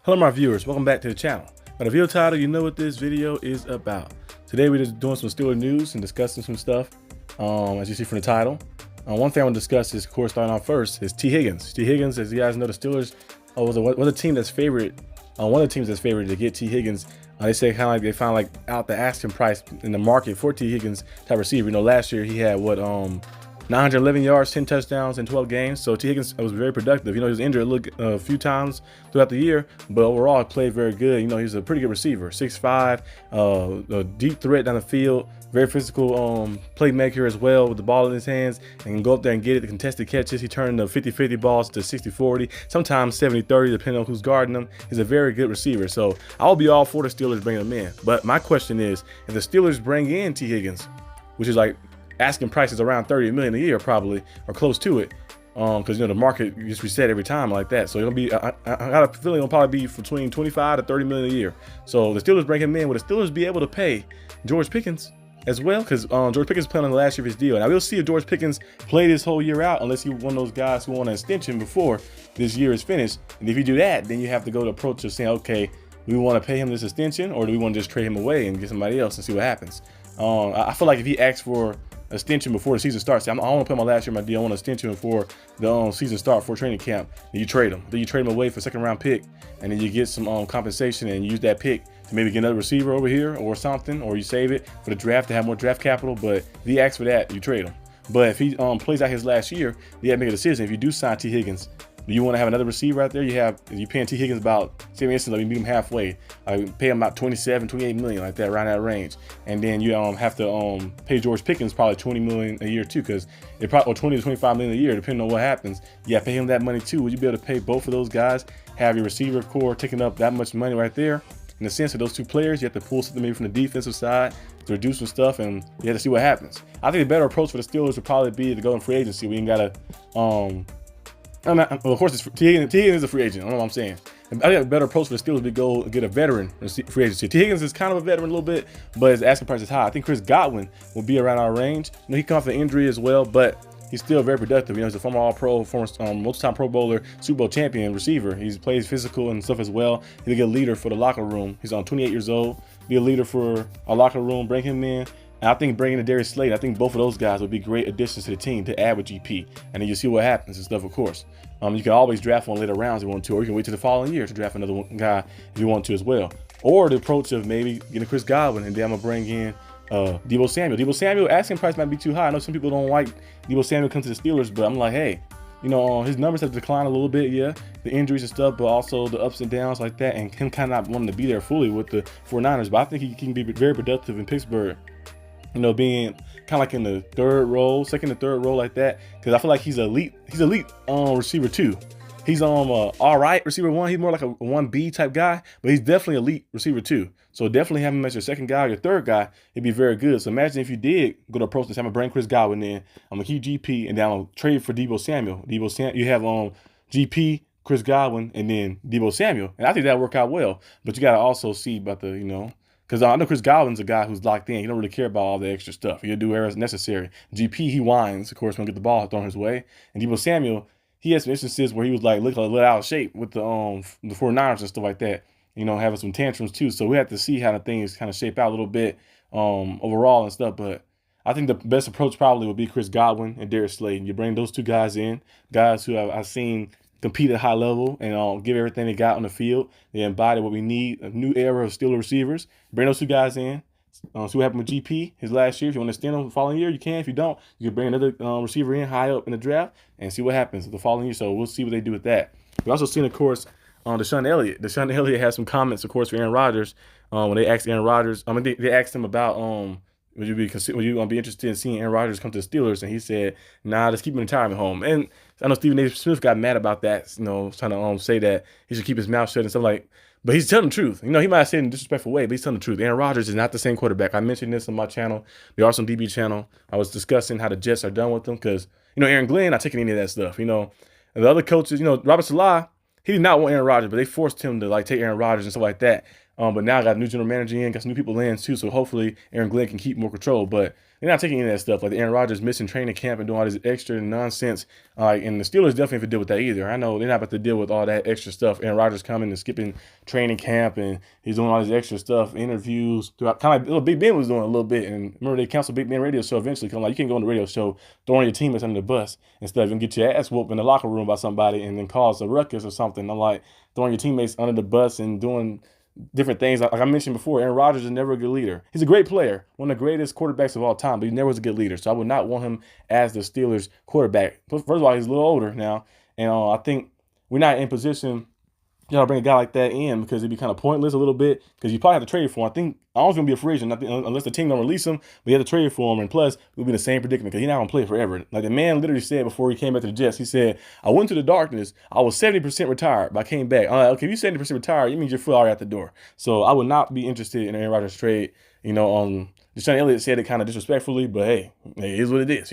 Hello my viewers, welcome back to the channel. By the video title, you know what this video is about. Today we're just doing some Steelers news and discussing some stuff, as you see from the title. One thing I want to discuss is, of course, starting off first, is T. Higgins. T. Higgins, as you guys know, the Steelers was a team that's favored, one of the teams that's favored to get T. Higgins. They say kind of like they found like out the asking price in the market for T. Higgins type receiver. You know, last year he had what 911 yards, 10 touchdowns in 12 games. So T. Higgins was very productive. You know, he was injured a few times throughout the year, but overall he played very good. You know, he's a pretty good receiver, 6'5", a deep threat down the field, very physical playmaker as well with the ball in his hands, and can go up there and get it. The contested catches, he turned the 50-50 balls to 60-40, sometimes 70-30, depending on who's guarding him. He's a very good receiver. So I'll be all for the Steelers bringing him in. But my question is, if the Steelers bring in T. Higgins, which is like asking prices around $30 million a year probably, or close to it, because you know the market gets reset every time like that. So it'll be, I got a feeling it'll probably be between 25 to $30 million a year. So the Steelers bring him in. Will the Steelers be able to pay George Pickens as well? Because George Pickens playing on the last year of his deal. Now we'll see if George Pickens play this whole year out, unless he's one of those guys who want an extension before this year is finished. And if you do that, then you have to go to approach of saying, okay, do we want to pay him this extension, or do we want to just trade him away and get somebody else and see what happens? I feel like if he asks for extension before the season starts, I don't want to put my last year in my deal. I want an extension before the season start, for training camp. Then you trade him. Then you trade him away for a second-round pick, and then you get some compensation and use that pick to maybe get another receiver over here or something, or you save it for the draft to have more draft capital. But if he asks for that, you trade him. But if he plays out his last year, you have to make a decision. If you do sign T. Higgins, do you want to have another receiver out there? You paying T. Higgins about, say for instance, let me meet him halfway. Pay him about 27, 28 million, like that, around that range. And then you have to pay George Pickens probably 20 million a year too, because it probably, or 20 to 25 million a year, depending on what happens. Yeah, pay him that money too. Would you be able to pay both of those guys? Have your receiver core taking up that much money right there? In the sense of those two players, you have to pull something maybe from the defensive side to reduce some stuff, and you have to see what happens. I think the better approach for the Steelers would probably be to go in free agency. We ain't gotta of course, T. Higgins is a free agent. I don't know what I'm saying. I think a better approach for the Steelers would be go get a veteran free agency. T. Higgins is kind of a veteran a little bit, but his asking price is high. I think Chris Godwin will be around our range. You know, he comes off an injury as well, but he's still very productive. You know, he's a former All-Pro, former multi-time Pro Bowler, Super Bowl champion receiver. He plays physical and stuff as well. He's a good leader for the locker room. He's 28 years old. Be a leader for our locker room. Bring him in. And I think bringing in Darius Slade, I think both of those guys would be great additions to the team to add with GP. And then you see what happens and stuff, of course. You can always draft one later rounds if you want to, or you can wait till the following year to draft another guy if you want to as well. Or the approach of maybe getting Chris Godwin, and then I'm going to bring in D.B. Samuel. D.B. Samuel, asking price might be too high. I know some people don't like D.B. Samuel come to the Steelers, but I'm like, hey, you know, his numbers have declined a little bit, yeah, the injuries and stuff, but also the ups and downs like that, and him kind of not wanting to be there fully with the 49ers. But I think he can be very productive in Pittsburgh. You know, being kind of like in the second to third role like that, because I feel like he's elite. He's elite receiver too. He's all right receiver one. He's more like a 1B type guy, but he's definitely elite receiver two. So definitely have him as your second guy or your third guy. It'd be very good. So imagine if you did go to approach this, I'm gonna bring Chris Godwin in. I'm gonna keep GP, and then I'm gonna trade for D.B. Samuel. You have GP, Chris Godwin, and then D.B. Samuel, and I think that'll work out well. But you gotta also see about the, you know, because I know Chris Godwin's a guy who's locked in. He don't really care about all the extra stuff. He'll do whatever's necessary. GP, he whines, of course, when he get the ball thrown his way. And D.B. Samuel, he has some instances where he was like looking a little out of shape with the 49ers and stuff like that. You know, having some tantrums too. So we have to see how the things kind of shape out a little bit overall and stuff. But I think the best approach probably would be Chris Godwin and Darius Slade. You bring those two guys in, guys who I've seen compete at a high level and give everything they got on the field. They embody what we need, a new era of Steelers receivers. Bring those two guys in. See what happened with GP his last year. If you want to extend him the following year, you can. If you don't, you can bring another receiver in high up in the draft and see what happens the following year. So we'll see what they do with that. We've also seen, of course, Deshaun Elliott. Deshaun Elliott has some comments, of course, for Aaron Rodgers. When they asked Aaron Rodgers, they asked him about would you be interested in seeing Aaron Rodgers come to the Steelers? And he said, nah, just keep him in retirement home. And I know Stephen A. Smith got mad about that, you know, trying to say that he should keep his mouth shut and stuff like. But he's telling the truth. You know, he might have said it in a disrespectful way, but he's telling the truth. Aaron Rodgers is not the same quarterback. I mentioned this on my channel, the Arsenal D.B. channel. I was discussing how the Jets are done with him because, you know, Aaron Glenn not taking any of that stuff. You know, and the other coaches, you know, Robert Salah, he did not want Aaron Rodgers, but they forced him to like take Aaron Rodgers and stuff like that. But now I got a new general manager in, got some new people in too. So hopefully Aaron Glenn can keep more control. But they're not taking any of that stuff, like Aaron Rodgers missing training camp and doing all this extra nonsense. And the Steelers definitely have to deal with that either. I know they're not about to deal with all that extra stuff. Aaron Rodgers coming and skipping training camp, and he's doing all this extra stuff, interviews throughout. Kind of like little Big Ben was doing a little bit. And remember, they canceled Big Ben radio show eventually. Cause like, you can't go on the radio show throwing your teammates under the bus instead of get your ass whooped in the locker room by somebody and then cause a ruckus or something. I'm like throwing your teammates under the bus and doing different things. Like I mentioned before, Aaron Rodgers is never a good leader. He's a great player, one of the greatest quarterbacks of all time, but he never was a good leader. So I would not want him as the Steelers quarterback. First of all, he's a little older now, and I think we're not in position to bring a guy like that in because it'd be kind of pointless a little bit because you probably have to trade for him. I think Allen's going to be a free agent unless the team don't release him, but you have to trade for him. And plus, we'll be in the same predicament because he's not going to play forever. Like the man literally said before he came back to the Jets, he said, I went to the darkness. I was 70% retired, but I came back. I'm like, okay, if you're 70% retired, it means your foot already at the door. So I would not be interested in Aaron Rodgers trade. Deshaun Elliott said it kind of disrespectfully, but hey, it is what it is,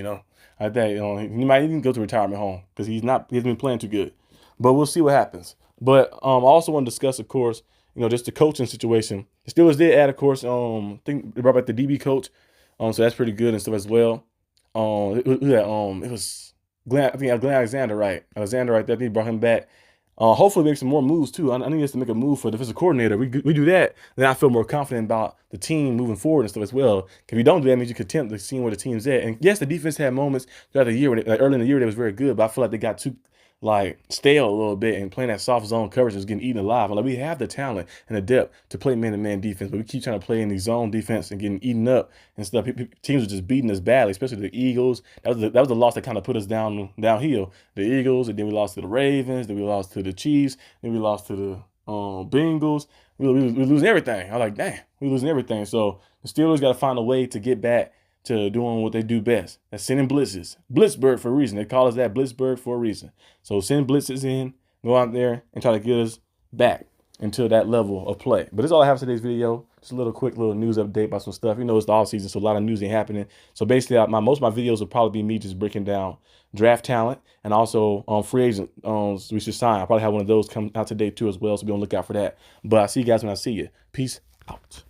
I think, he might even go to retirement home because he hasn't been playing too good. But we'll see what happens. But I also want to discuss, of course, just the coaching situation. The Steelers did add, of course, I think they brought back the DB coach, so that's pretty good and stuff as well. It was Glenn Alexander, right? Alexander, right there. They brought him back. Hopefully make some more moves too. I need us to make a move for the defensive coordinator. We do that, then I feel more confident about the team moving forward and stuff as well. If you don't do that, it means you could tempt to see where the team's at. And yes, the defense had moments throughout the year, early in the year, they was very good, but I feel like they got too stale a little bit and playing that soft zone coverage is getting eaten alive. Like we have the talent and the depth to play man-to-man defense, but we keep trying to play in the zone defense and getting eaten up and stuff. Teams are just beating us badly, especially the Eagles. That was the loss that kind of put us downhill. The Eagles, and then we lost to the Ravens, then we lost to the Chiefs, then we lost to the Bengals. We losing everything. I'm like, dang, we losing everything. So the Steelers got to find a way to get back to doing what they do best. That's sending blitzes. Blitzburg for a reason. They call us that, Blitzburg, for a reason. So send blitzes in, go out there and try to get us back into that level of play. But that's all I have for today's video. Just a quick little news update about some stuff. It's the off season, so a lot of news ain't happening. So basically, most of my videos will probably be me just breaking down draft talent and also free agent we should sign. I'll probably have one of those come out today too as well, so be on the lookout for that. But I'll see you guys when I see you. Peace out.